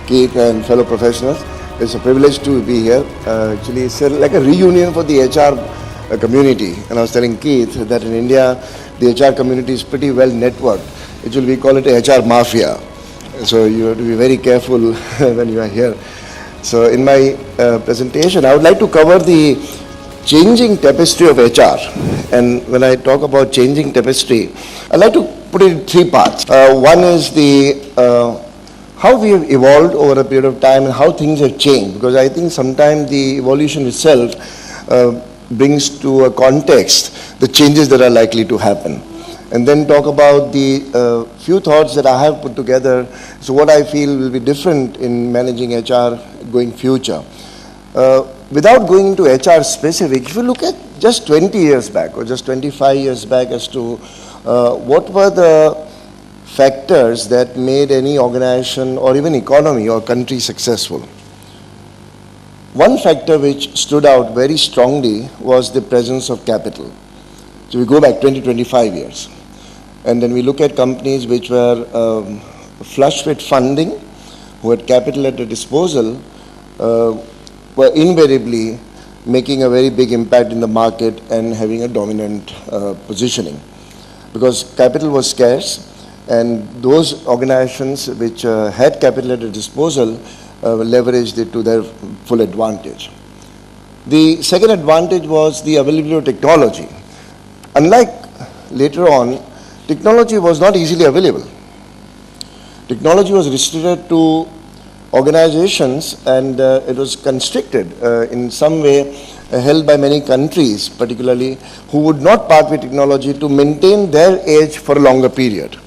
Keith and fellow professionals. It's a privilege to be here. Actually, it's like a reunion for the HR community. And I was telling Keith that in India, the HR community is pretty well networked. Actually, we call it a HR mafia. So you have to be very careful when you are here. So in my presentation, I would like to cover the changing tapestry of HR. And when I talk about changing tapestry, I'd like to put it in three parts. One is the how we have evolved over a period of time and how things have changed, because I think sometimes the evolution itself brings to a context the changes that are likely to happen. And then talk about the few thoughts that I have put together, so what I feel will be different in managing HR going future. Without going into HR specific, if you look at just 20 years back or just 25 years back as to what were the factors that made any organization or even economy or country successful. One factor which stood out very strongly was the presence of capital. So we go back 20-25 years. And then we look at companies which were flush with funding, who had capital at their disposal, were invariably making a very big impact in the market and having a dominant positioning. Because capital was scarce, and those organizations which had capital at their disposal leveraged it to their full advantage. The second advantage was the availability of technology. Unlike later on, technology was not easily available. Technology was restricted to organizations, and it was constricted in some way, held by many countries particularly, who would not part with technology to maintain their edge for a longer period.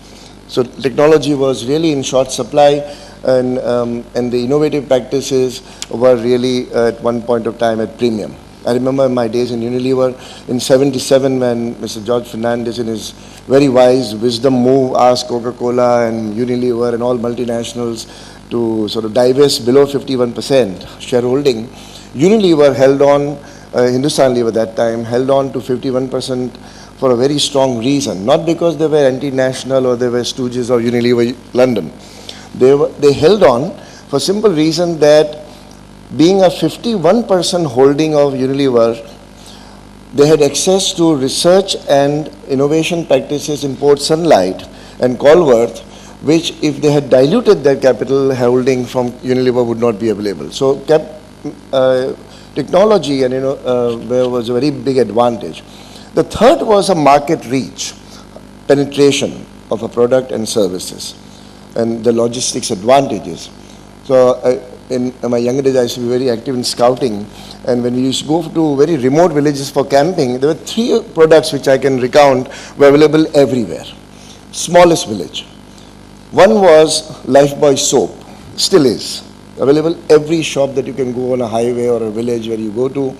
So technology was really in short supply, and the innovative practices were really at one point of time at premium. I remember my days in Unilever in '77 when Mr. George Fernandez in his very wise wisdom move asked Coca-Cola and Unilever and all multinationals to sort of divest below 51% shareholding. Unilever held on, Hindustan Lever that time, held on to 51% for a very strong reason, not because they were anti-national or they were stooges of Unilever London. They held on for simple reason that being a 51% holding of Unilever, they had access to research and innovation practices in Port Sunlight and Colworth, which if they had diluted their capital holding from Unilever would not be available. So technology and there was a very big advantage. The third was a market reach, penetration of a product and services, and the logistics advantages. So in my younger days, I used to be very active in scouting, and when we used to go to very remote villages for camping, there were three products which I can recount were available everywhere. Smallest village. One was Lifebuoy soap, still is available every shop that you can go on a highway or a village where you go to.